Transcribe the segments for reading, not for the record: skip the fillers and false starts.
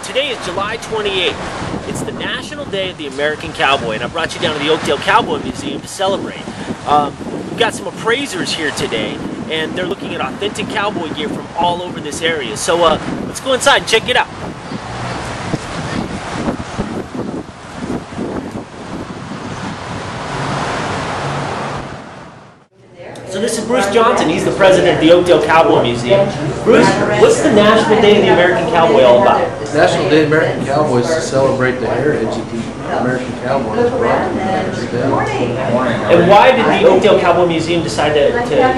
Today is July 28th. It's the National Day of the American Cowboy, and I brought you down to the Oakdale Cowboy Museum to celebrate. We've got some appraisers here today, and they're looking at authentic cowboy gear from all over this area. So let's go inside and check it out. So this is Bruce Johnson. He's the president of the Oakdale Cowboy Museum. Bruce, what's the National Day of the American Cowboy all about? National Day of the American Cowboy is to celebrate the heritage of the American cowboy. And why did the Oakdale Cowboy Museum decide to pick up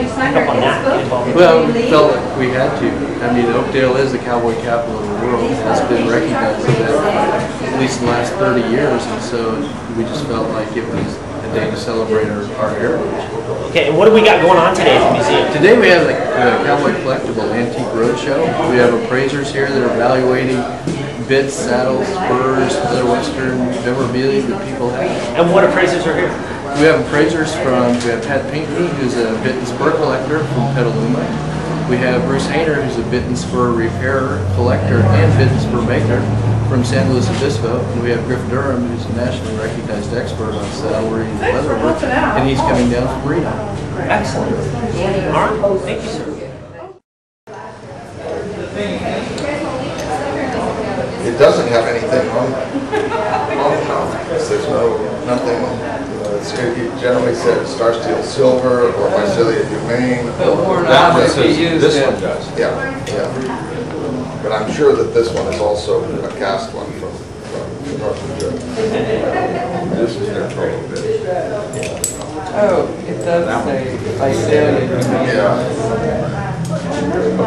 on that? Well, we felt like we had to. I mean, Oakdale is the cowboy capital of the world. It's been recognized for that at least in the last 30 years, and so we just felt like it was a day to celebrate our heritage. Okay, and what do we got going on today at the museum? Today we have the Cowboy Collectible Antique Roadshow. We have appraisers here that are evaluating bits, saddles, spurs, other Western memorabilia that people have. And what appraisers are here? We have appraisers we have Pat Pinckney, who's a bit and spur collector from Petaluma. We have Bruce Hayner, who's a bit and spur repairer, collector, and bit and spur maker from San Luis Obispo. And we have Griff Durham, who's a nationally recognized expert on saddlery and leatherwork, and he's coming down from Reno. Excellent. All right, thank you, sir. It doesn't have anything on comics. There's nothing. It generally says Star Steel Silver or Visalia Humane. This one does. Yeah. But I'm sure that this one is also a cast one from North New Jersey. This is their total bid. Oh, it does say Visalia Humane. Yeah.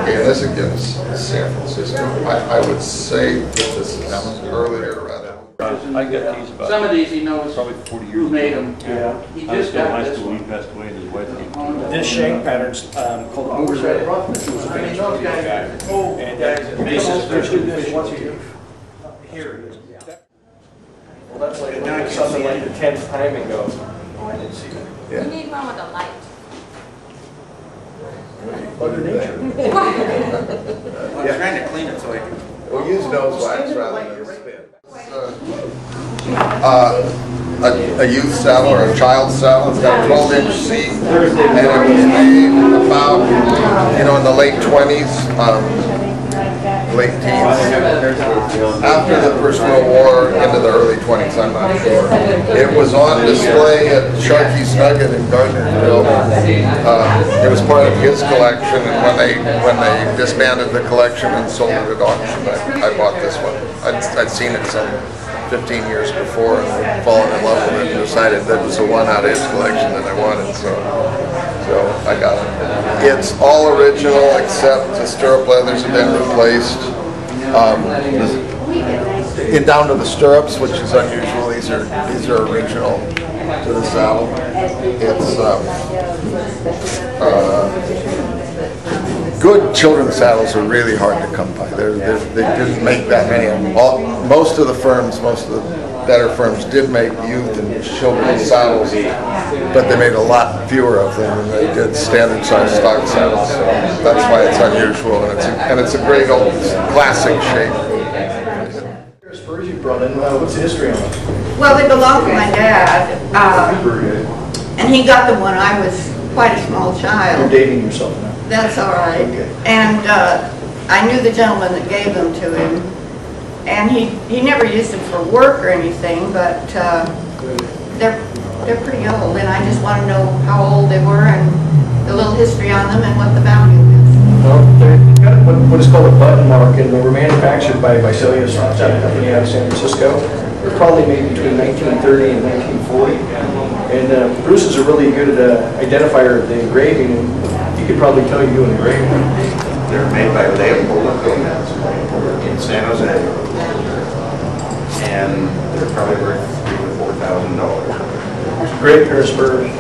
Okay, and this again is San Francisco. I would say that this is earlier rather. I got these about Some of these he knows probably 40 years who made ago. them. Yeah. He I was just still in got high this school when one. he passed away and his wife came. This shank pattern's called overhead. It was a big guy. And this is usually this once a year. Here it is. Well, that's like something like the 10th time it goes. Oh, I didn't see that. Yeah. You need one with a light. Mother Nature. I'm trying to clean it so I can. We'll use nose wax rather than spin. A youth saddle or a child's saddle. It's got a 12-inch seat, and it was made about, in the late 20s, late teens. After the First World War, into the early 20s, I'm not sure. It was on display at Sharkey's Nugget in Gardnerville. It was part of his collection, and when they disbanded the collection and sold it at auction, I bought this one. I'd seen it some 15 years before and I'd fallen in love with it and decided that it was the one out of his collection that I wanted, so I got it. It's all original except the stirrup leathers have been replaced. Down to the stirrups, which is unusual. These are original to the saddle. It's good children's saddles are really hard to come by. They didn't make that many of them. Most of the better firms did make youth and children's saddles, but they made a lot fewer of them than they did standard size stock saddles. So that's why it's unusual, and it's a great old classic shape. Spurs you brought in, what's the history on it? Well, they belonged to my dad, and he got them when I was quite a small child. You're dating yourself now. That's all right. Okay. And I knew the gentleman that gave them to him, and he never used them for work or anything, but they're pretty old, and I just want to know how old they were and the little history on them and what the value is. Well, they've got what is called a button mark, and they were manufactured by Visalia Company out of San Francisco. They're probably made between 1930 and 1940. And Bruce is a really good identifier of the engraving, and he could probably tell you engraved them. They're made by Leopold in San Jose, and they're probably worth $3,000 to $4,000. Great pair of spurs.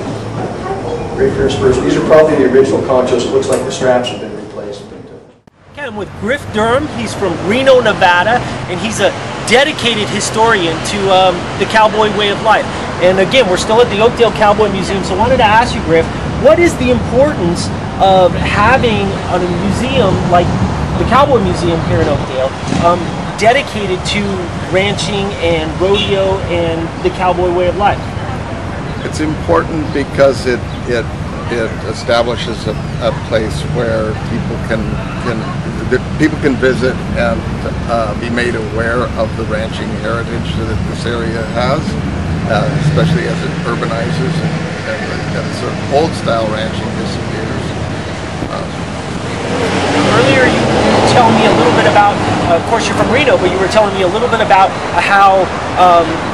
Great pair of spurs. These are probably the original conchos. It looks like the straps have been replaced. Okay, I'm with Griff Durham. He's from Reno, Nevada, and he's a dedicated historian to the cowboy way of life. And again, we're still at the Oakdale Cowboy Museum, so I wanted to ask you, Griff, what is the importance of having a museum like the Cowboy Museum here in Oakdale dedicated to ranching and rodeo and the cowboy way of life? It's important because it establishes a place where people can visit and be made aware of the ranching heritage that this area has, especially as it urbanizes and sort of old style ranching disappears. Earlier you were telling me a little bit about, of course you're from Reno, but you were telling me a little bit about how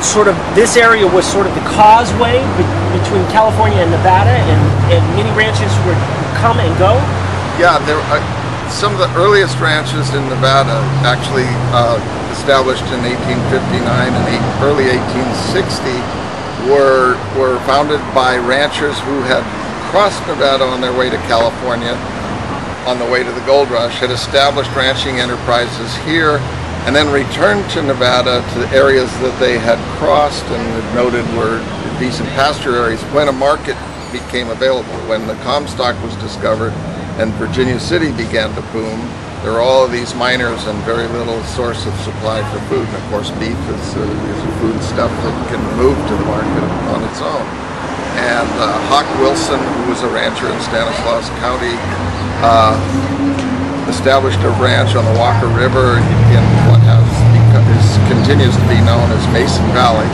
sort of this area was sort of the causeway between California and Nevada, and many ranches would come and go? Yeah, there are some of the earliest ranches in Nevada actually established in 1859 and early 1860 were founded by ranchers who had crossed Nevada on their way to California on the way to the gold rush, had established ranching enterprises here, and then returned to Nevada to the areas that they had crossed and had noted were decent pasture areas when a market became available. When the Comstock was discovered and Virginia City began to boom, there were all of these miners and very little source of supply for food. And of course beef is a food stuff that can move to the market on its own. And Hawk Wilson, who was a rancher in Stanislaus County, established a ranch on the Walker River in what continues to be known as Mason Valley.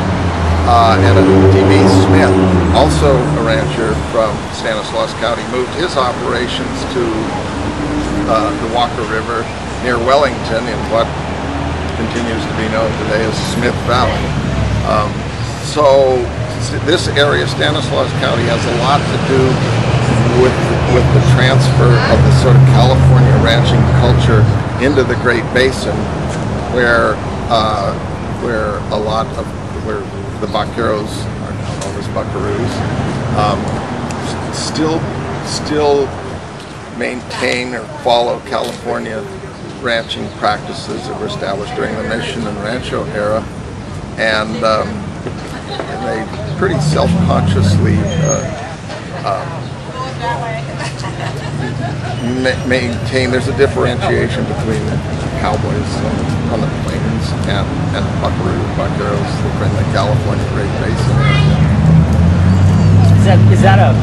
And D.B. Smith, also a rancher from Stanislaus County, moved his operations to the Walker River near Wellington in what continues to be known today as Smith Valley. So this area, Stanislaus County, has a lot to do with the transfer of the sort of California ranching culture into the Great Basin, where the vaqueros, are known as buckaroos, still maintain or follow California ranching practices that were established during the Mission and Rancho era, and they pretty self-consciously maintain. There's a differentiation between cowboys on the plains and buckaroos in the California Great Basin area. Is that a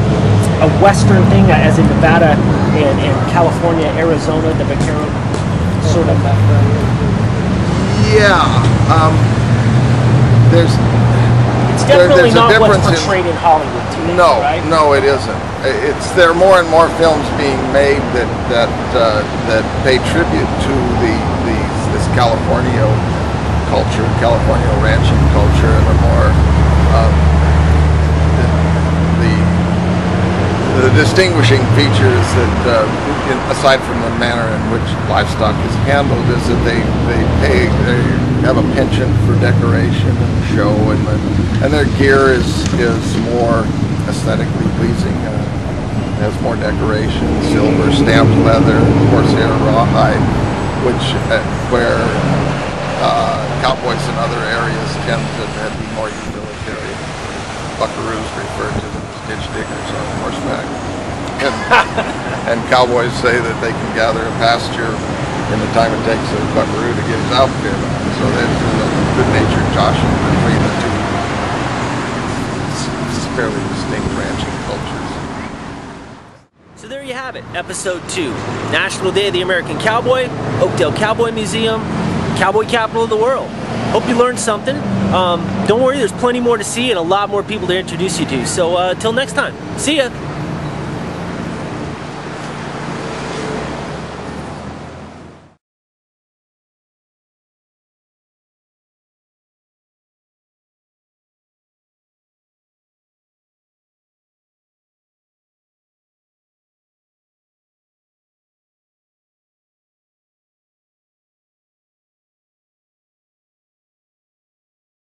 Western thing, as in Nevada and California, Arizona, the vaquero sort of? Yeah. It's definitely not what's portrayed in Hollywood today, right? No, it isn't. There are more and more films being made that pay tribute to this California culture, California ranching culture, and a more the distinguishing features that, aside from the manner in which livestock is handled, is that they have a penchant for decoration and show, and their gear is more aesthetically pleasing. It has more decoration, silver, stamped leather, horsehair, rawhide, where cowboys in other areas tend to be more utilitarian. Buckaroos referred to them as ditch diggers on horseback. And cowboys say that they can gather a pasture in the time it takes a buckaroo to get his outfit on. So there's a good-natured joshing between the two fairly distinct ranching cultures. So there you have it, Episode 2. National Day of the American Cowboy, Oakdale Cowboy Museum, Cowboy Capital of the world. Hope you learned something. Don't worry, there's plenty more to see and a lot more people to introduce you to. So till next time, see ya!